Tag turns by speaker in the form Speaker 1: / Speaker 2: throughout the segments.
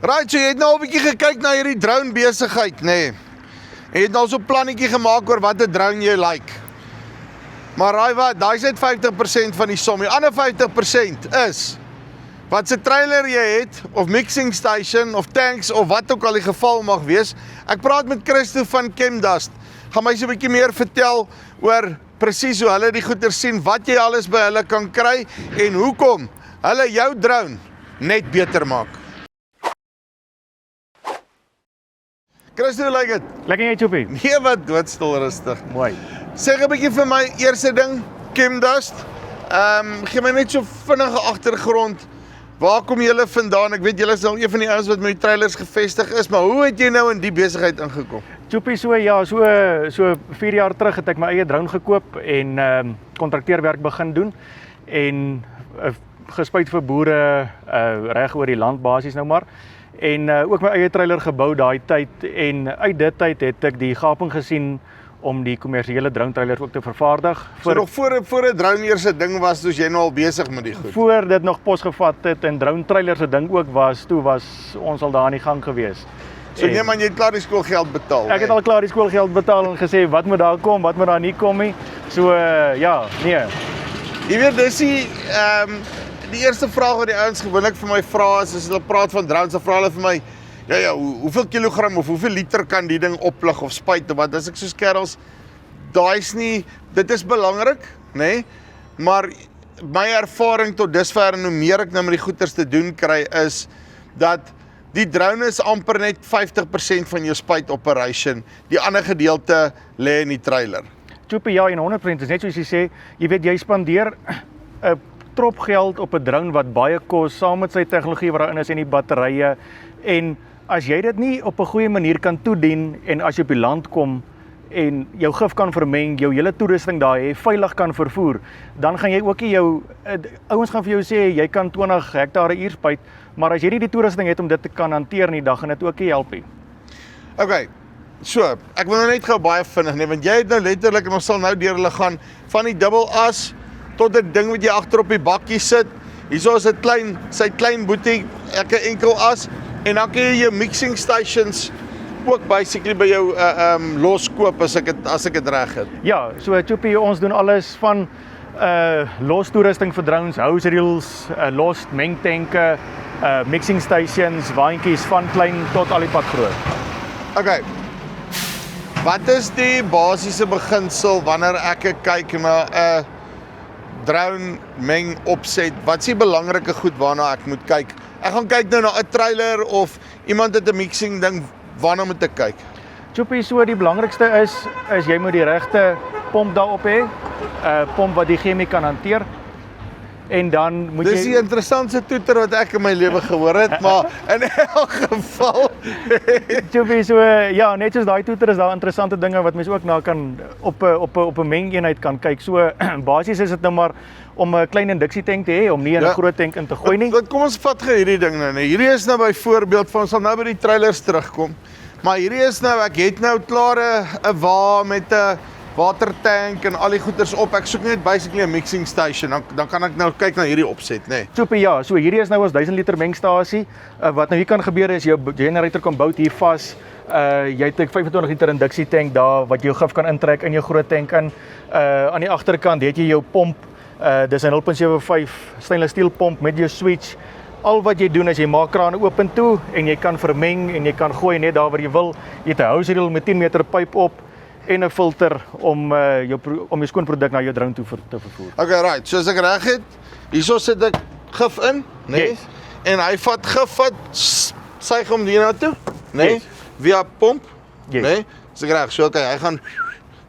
Speaker 1: Right, so jy het nou al 'n bietjie gekyk na hierdie drone besigheid, nê? En jy het nou so 'n plannetjie gemaak oor watter drone jy like. Maar raai wat, daai is net 50% van die som. Die ander 50% is wat se trailer jy het, of mixing station, of tanks, of wat ook al die geval mag wees. Ek praat met Christo van Chemdust. Gaan my so 'n bietjie meer vertel oor presies hoe hulle die goeder sien, wat jy alles by hulle kan kry, en hoekom hulle jou drone net beter maak. Christo, hoe lyk dit?
Speaker 2: Lekker jy, Choppie?
Speaker 1: Nee, wat doodstil rustig.
Speaker 2: Mooi.
Speaker 1: Zeg 'n bietjie vir my eerste ding, Chemdust. Gee my net so vinnige agtergrond. Waar kom julle vandaan? Ek weet julle is nou een van die ouens wat met die trailers gevestig is, maar hoe het jy nou in die besigheid ingekom?
Speaker 2: Choppie, so 4 jaar terug het ek my eie drone gekoop en kontrakteerwerk begin doen en gespuit vir boere reg oor die land basies nou maar. En ook my eie trailer gebou daai tyd en uit dit tyd het ek die gaping gesien om die kommersiële drone trailers ook te vervaardig.
Speaker 1: So nog voor 'n drone eers 'n ding was, soos jy nou al besig met die goed.
Speaker 2: Voor dit nog pos gevat het en drone trailers 'n ding ook was, toe was ons al daar aan die gang gewees.
Speaker 1: So nee man, jy het klaar die skoolgeld betaal.
Speaker 2: Ek het al klaar die skoolgeld betaal en gesê wat moet daar kom, wat moet daar nie kom nie. So ja, nee.
Speaker 1: Jy weet dis die eerste vraag wat die ouens gewoonlik vir my vra is, as hulle praat van drones, dan vra hulle vir my, ja, hoeveel kilogram of hoeveel liter kan die ding oplig of spuit of wat? As ek soos kerels, dit is belangrik, nê? Maar my ervaring tot dusver en hoe meer ek nou met die goeders te doen kry is dat die drone is amper net 50% van jou spuit operation. Die ander gedeelte lê in die trailer.
Speaker 2: Choppie, ja, en 100% is net soos jy sê, jy weet jy spandeer 'n trop geld op 'n drone wat baie kos, saam met sy tegnologie wat daarin is en die batterye. En as jy dit nie op 'n goeie manier kan toedien en as jy op die land kom en jou gif kan vermeng, jou hele toerusting daar hê, veilig kan vervoer, dan gaan jy ook nie ouens gaan vir jou sê jy kan 20 hektare uur spuit, maar as jy nie die toerusting het om dit te kan hanteer nie, dan gaan dit ook nie help nie.
Speaker 1: Okay. So, ek wil nou net gou baie vinnig, nee, want jy het nou letterlik en ons sal nou deur hulle gaan van die dubbel as tot 'n ding wat jy agter op die bakkie sit. Hierso is 'n sy klein boetie, ek 'n enkel as en dan kan jy jou mixing stations ook basically by jou los koop as ek dit reg het.
Speaker 2: Ja, so Choppie, ons doen alles van los toerusting vir drones, house reels, los mengtanke, mixing stations, waantjies van klein tot al die pad groot.
Speaker 1: Okay. Wat is die basiese beginsel wanneer ek kyk na 'n drone meng opset? Wat is die belangrike goed waarna ek moet kyk? Ek gaan kyk nou na 'n trailer of iemand het 'n mixing ding, waarna moet ek kyk?
Speaker 2: Choppie, so die belangrikste is jy moet die regte pomp daarop hê, pomp wat die chemie kan hanteer. En dan moet
Speaker 1: Dis die interessantste toeter wat ek in my lewe gehoor het, maar in elk geval
Speaker 2: Choppie, so ja, net soos daai toeter is daar interessante dinge wat mens ook na kan op 'n mengeenheid kan kyk. So basies is dit nou maar om 'n klein induksietank te hê, om nie in 'n groot tank in te gooi nie.
Speaker 1: Kom ons vat hierdie ding nou. Hierdie is nou byvoorbeeld van ons sal nou by die trailers terugkom. Maar hierdie is nou, ek het nou klaar 'n wa met 'n watertank en al die goeders op. Ek soek net basically 'n mixing station. Dan kan ek nou kyk na hierdie opset, nê. Nee.
Speaker 2: Choppie, ja, so hierdie is nou ons 1000 liter mengstasie. Wat nou hier kan gebeur is jou generator kom bout hier vas. Jy het 'n 25 liter induksietank daar wat jou gif kan intrek in jou groot tank in. Aan die agterkant het jy jou pomp. Dis 'n 0.75 stainless steel pomp met jou switch. Al wat jy doen is jy maak krane oop en toe en jy kan vermeng en jy kan gooi net daar waar jy wil. Jy het 'n house reel met 10 meter pyp op en 'n filter om jou skoonproduk na jou drone toe te vervoer.
Speaker 1: Okay, right. So as ek reg het, hierso sit ek gif in, né? Nee?
Speaker 2: Yes.
Speaker 1: En hy vat suig hom hier na toe, né? Nee?
Speaker 2: Yes.
Speaker 1: Via pomp,
Speaker 2: Yes.
Speaker 1: né? Nee? As ek reg, so okay, hy gaan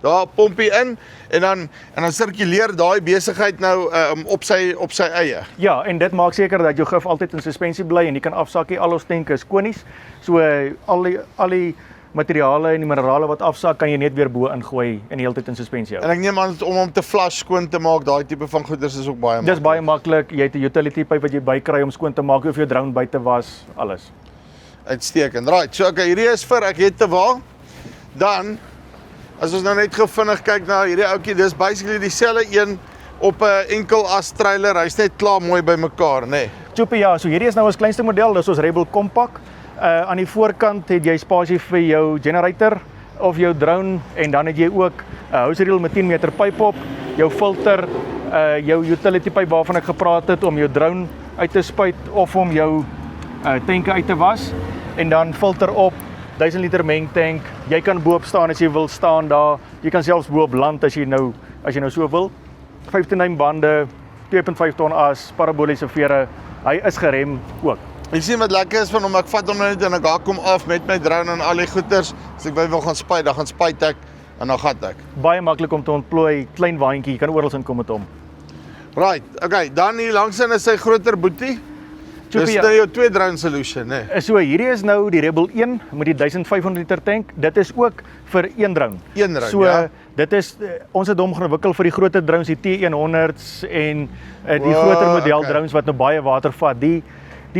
Speaker 1: daar pompie in en dan sirkuleer daai besigheid nou op sy eie.
Speaker 2: Ja, en dit maak seker dat jou gif altyd in suspensie bly en jy kan afsakkie. Al ons tanke is konies. So al die materiale en die minerale wat afsak, kan jy net weer bo ingooi en die hele tyd in suspensie hou.
Speaker 1: En ek neem aan om hom te flush skoon te maak, daai tipe van goeders is ook baie maklik.
Speaker 2: Dis baie maklik. Jy het 'n utility pyp wat jy bykry om skoon te maak of jou drone by te was, alles.
Speaker 1: Uitstekend. Right. So okay, hierdie is vir ek het te waar. Dan as ons nou net gou vinnig kyk na hierdie ouetjie, dis basically dieselfde een op 'n enkel as trailer. Hy's net klaar mooi bymekaar, nê. Nee.
Speaker 2: Choppie, ja, so hierdie is nou ons kleinste model, dis ons Rebel Compact. Aan die voorkant het jy spasie vir jou generator of jou drone en dan het jy ook 'n hose reel met 10 meter pyp op, jou filter, jou utility pipe waarvan ek gepraat het om jou drone uit te spuit of om jou tanke uit te was en dan filter op, 1000 liter mengtank. Jy kan bo-op staan as jy wil staan daar. Jy kan selfs bo-op land as jy nou so wil. 15 bande, 2.5 ton as, paraboliese vere. Hy is gerem ook.
Speaker 1: Jy sien wat lekker is van hom, ek vat hom net en ek kom af met my drone en al die goeders. As ek wil gaan spuit, dan gaan spuit ek en dan gat ek.
Speaker 2: Baie maklik om te ontplooi, klein waantjie, jy kan oral inkom met hom.
Speaker 1: Right, okay, dan hier langsin is sy groter boetie. Dis nou jou 2 drone solution, né?
Speaker 2: So hierdie is nou die Rebel 1 met die 1500 liter tank. Dit is ook vir een drone.
Speaker 1: Een drone,
Speaker 2: so,
Speaker 1: ja.
Speaker 2: Dit is ons het hom ontwikkel vir die groter drones, die T100s en die groter model drones wat nou baie water vat. Die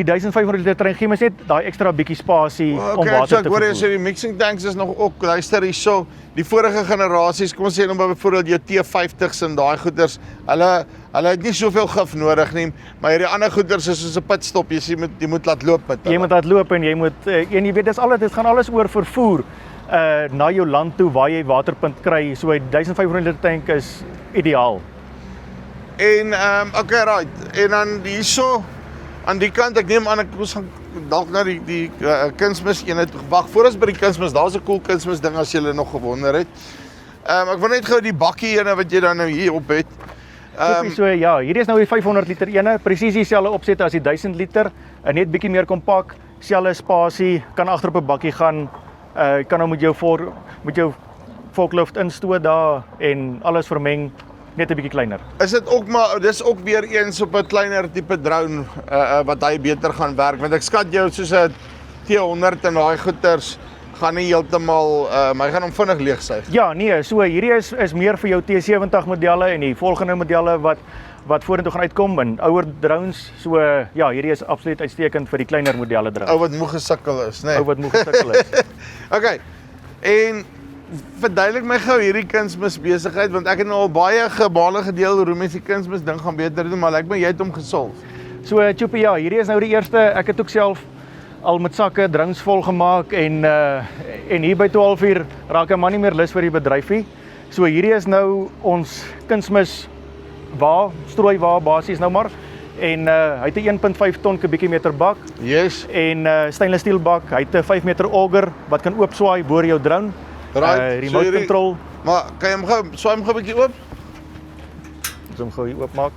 Speaker 2: 1500 liter tank gee mens net daai ekstra bietjie spasie om water te vervoer.
Speaker 1: So die mixing tanks is nog ook, luister hierso, die vorige generasies, kom ons sê nou byvoorbeeld jou T50s en daai goeders, hulle het nie soveel gif nodig nie, maar hierdie ander goeders is soos 'n pitstop, jy moet laat loop met hulle.
Speaker 2: Jy moet laat loop en jy moet en jy weet dit gaan alles oor vervoer na jou land toe waar jy waterpunt kry. So 'n 1500 liter tank is ideaal.
Speaker 1: En okay, right. En dan hierso aan die kant, ek neem aan ons gaan dalk na die kunsmis eenheid wag. Voor ons by die kunsmis, daar's 'n cool kunsmis ding as jy nog gewonder het. Ek wil net gou die bakkie ene wat jy dan nou hier op het.
Speaker 2: So ja, hierdie is nou die 500 liter ene, presies dieselfde opset as die 1000 liter, net bietjie meer kompak, selfde spasie, kan agter op 'n bakkie gaan, kan nou met jou forklift instoot daar en alles vermeng, net 'n bietjie kleiner.
Speaker 1: Is dit ook maar dis ook weer eens op 'n kleiner tipe drone wat hy beter gaan werk, want ek skat jou soos 'n T100 en daai goeters gaan nie heeltemal hy gaan hom vinnig leegsuig.
Speaker 2: Ja, nee, so hierdie is meer vir jou T70 modelle en die volgende modelle wat vorentoe gaan uitkom en ouer drones. So ja, hierdie is absoluut uitstekend vir die kleiner modelle drones.
Speaker 1: Ou wat moeg gesukkel is, né?
Speaker 2: Ou wat moeg gesukkel is.
Speaker 1: Okay. En verduidelik my gou hierdie kunsmis besigheid, want ek het nou al baie gebale gedeel hoe mense die kunsmis ding gaan beter doen, maar lyk my jy het hom gesolf.
Speaker 2: So Choppy, ja, hierdie is nou die eerste. Ek het ook self al met sakke drones vol gemaak en hier by 12:00 raak 'n man nie meer lus vir die bedryfie. So hierdie is nou ons kunsmis strooi basies nou maar. En hy het 'n 1.5 ton kubieke meter bak.
Speaker 1: Yes.
Speaker 2: En stainless steel bak. Hy het 'n 5 meter auger wat kan oopswaai boor jou drone.
Speaker 1: Right.
Speaker 2: Remote control.
Speaker 1: Maar kan jy hom swaai hom gou 'n bietjie oop?
Speaker 2: Ons hom gou hier oopmaak.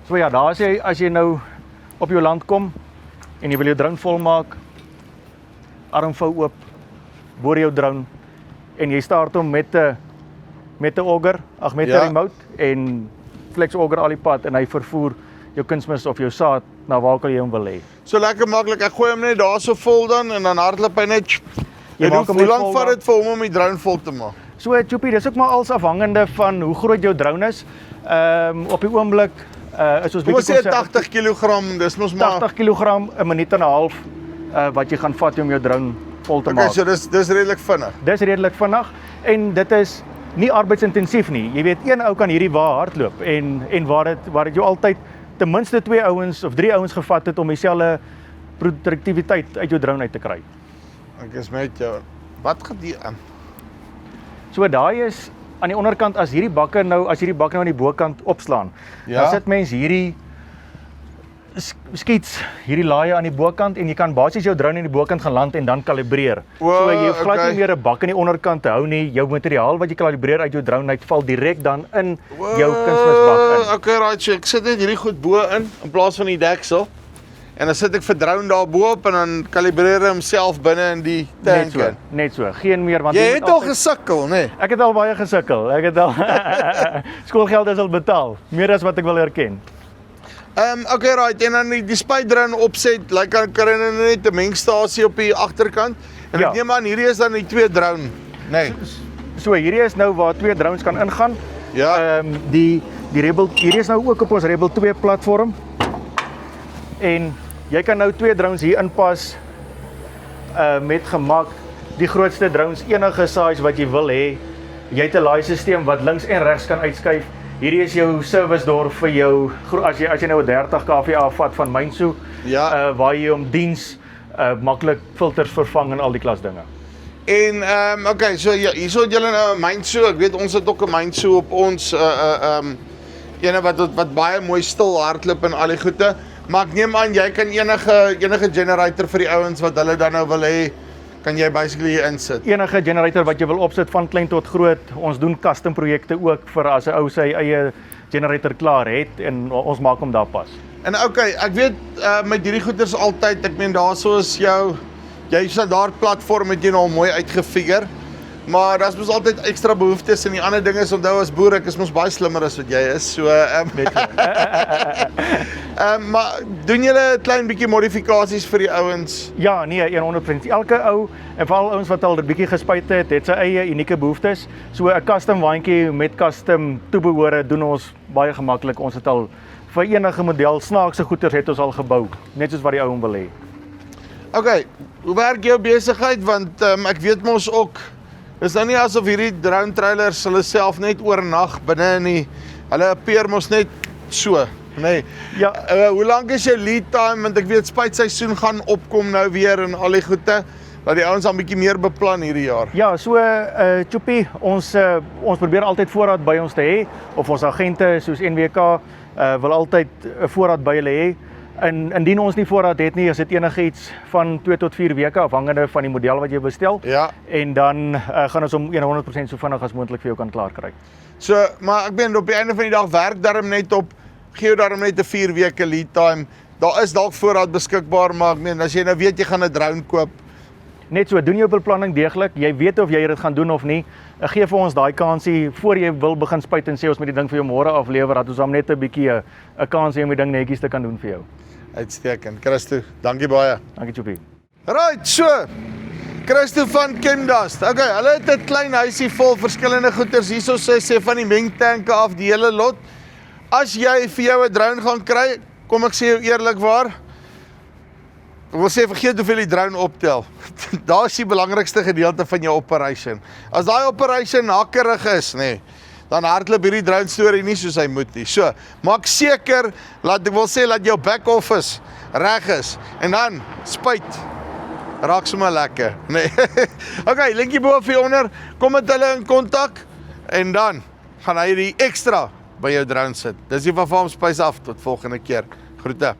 Speaker 2: So ja, daar as jy nou op jou land kom en jy wil jou drone volmaak, armvou oop, boor jou drone en jy start hom met 'n auger, met 'n remote en flex auger al die pad en hy vervoer jou kunsmis of jou saad na waar jy hom wil hê.
Speaker 1: So lekker maklik. Ek gooi hom net daar so vol dan en dan hardloop hy net.
Speaker 2: Jy maak hom
Speaker 1: hoe lank vat dit vir hom om die drone vol te maak?
Speaker 2: So Choppy, dis ook maar als afhangende van hoe groot jou drone is. Op die oomblik is ons
Speaker 1: bietjie sê 80 kg, dis mos maar
Speaker 2: 80 kg 'n minuut en 'n half wat jy gaan vat om jou drone vol te maak.
Speaker 1: Okay, so dis redelik vinnig.
Speaker 2: Dis redelik vinnig en dit is nie arbeidsintensief nie. Jy weet, een ou kan hierdie hardloop en waar dit jou altyd ten minste 2 ouens of 3 ouens gevat het om dieselfde produktiwiteit uit jou drone uit te kry.
Speaker 1: Ek is met jou. Wat gaan die aan?
Speaker 2: So daai is aan die onderkant as hierdie bakke nou aan die bokant opslaan.
Speaker 1: Ja?
Speaker 2: Dan sit mens hierdie skiets, hierdie laaie aan die bokant en jy kan basies jou drone in die bokant gaan land en dan kalibreer. So jy hoef glad nie meer 'n bak aan die onderkant te hou nie. Jou materiaal wat jy kalibreer uit jou drone uit val direk dan in jou kunsmisbak in.
Speaker 1: Okay, right, so ek sit net hierdie goed bo in plaas van die deksel. En dan sit ek vir drone daar bo-op en dan kalibreer hy homself binne in die tank.
Speaker 2: Net so. Geen meer want
Speaker 1: jy het al gesukkel, né?
Speaker 2: Ek het al baie gesukkel. Ek het al skoolgeld is al betaal, meer as wat ek wil erken.
Speaker 1: Okay, right, en dan die spuitdrone opset, like kan net 'n mengstasie op die agterkant. En ek neem aan hierdie is dan die 2 drone, né?
Speaker 2: So hierdie is nou waar 2 drones kan ingaan.
Speaker 1: Ja.
Speaker 2: Die Rebel, hierdie is nou ook op ons Rebel 2 platform. En jy kan nou 2 drones hier inpas met gemak. die grootste drones, enige size wat jy wil hê. Jy het 'n laaisysteem wat links en regs kan uitskuif. Hierdie is jou service door vir jou, as jy nou 'n 30 kV afvat van Mainso,
Speaker 1: Ja.
Speaker 2: waar jy om diens maklik filters vervang en al die klas dinge.
Speaker 1: En okay, so ja, hierso het julle nou 'n Mainso. Ek weet ons het ook 'n Mainso op ons ene wat baie mooi stil hardloop en al die goede. Maar ek neem aan jy kan enige generator vir die ouens wat hulle dan nou wil hê, kan jy basically hier insit.
Speaker 2: Enige generator wat jy wil opsit van klein tot groot. Ons doen custom projekte ook vir as 'n ou sy eie generator klaar het en ons maak hom daar pas.
Speaker 1: En okay, ek weet met hierdie goeders altyd, ek meen daarso is jy standaard platform het jy nou al mooi uitgefigure. Maar daar's mos altyd ekstra behoeftes en die ander ding is onthou as boer, ek is mos baie slimmer as wat jy is. So maar doen julle 'n klein bietjie modifikasies vir die ouens?
Speaker 2: Ja, nee, 100%. Elke ou en veral ouens wat al 'n bietjie gespuit het sy eie unieke behoeftes. So 'n custom waantjie met custom toebehore doen ons baie gemaklik. Ons het al vir enige model snaakse goeders het ons al gebou, net soos wat die ou hom wil hê.
Speaker 1: Okay, hoe werk jou besigheid? Want ek weet mos ook, dis nou nie asof hierdie drone trailers hulle self net oornag binne in die, hulle appear mos net so, nee.
Speaker 2: Ja,
Speaker 1: Hoe lank is jou lead time? Want ek weet spuitseisoen gaan opkom nou weer en al die goede, dat die ouens dan bietjie meer beplan hierdie jaar.
Speaker 2: ja, so Choppie, ons probeer altyd voorraad by ons te hê, of ons agente soos NWK wil altyd 'n voorraad by hulle hê. En indien ons nie voorraad het nie, is dit enigiets van 2 tot 4 weke afhangende van die model wat jy bestel.
Speaker 1: Ja.
Speaker 2: En dan gaan ons hom 100% so vinnig as moontlik vir jou kan klaar kry.
Speaker 1: So, maar ek meen op die einde van die dag werk daarom net op, gee jou daarom net 'n 4 weke lead time. Daar is dalk voorraad beskikbaar, maar ek meen as jy nou weet jy gaan 'n drone koop.
Speaker 2: Net so, doen jou beplanning deeglik. Jy weet of jy dit gaan doen of nie. Gee vir ons daai kansie voor jy wil begin spuit en sê ons moet die ding vir jou môre aflewer, dat ons hom net 'n bietjie 'n kans hê om die ding netjies te kan doen vir jou.
Speaker 1: Uitstekend. Christo, dankie baie.
Speaker 2: Dankie Choppie.
Speaker 1: Right, so. Christo van Chemdust. Okay, hulle het 'n klein huisie vol verskillende goeders. Hierso sê van die mengtanke af, die hele lot. As jy vir jou 'n drone gaan kry, kom ek sê jou eerlikwaar, ek wil sê vergeet hoeveel die drone optel. Daar is die belangrikste gedeelte van jou operation. As daai operation hakkerig is, nee, dan hardloop hierdie drone storie nie soos hy moet nie. So, maak seker, laat jou back office reg is. En dan, spuit. Raak sommer lekker. Nee. Okay, linkie bo of hieronder, kom met hulle in kontak, en dan gaan hy die ekstra by jou drone sit. Dis die van Farm Spice af, tot volgende keer. Groete.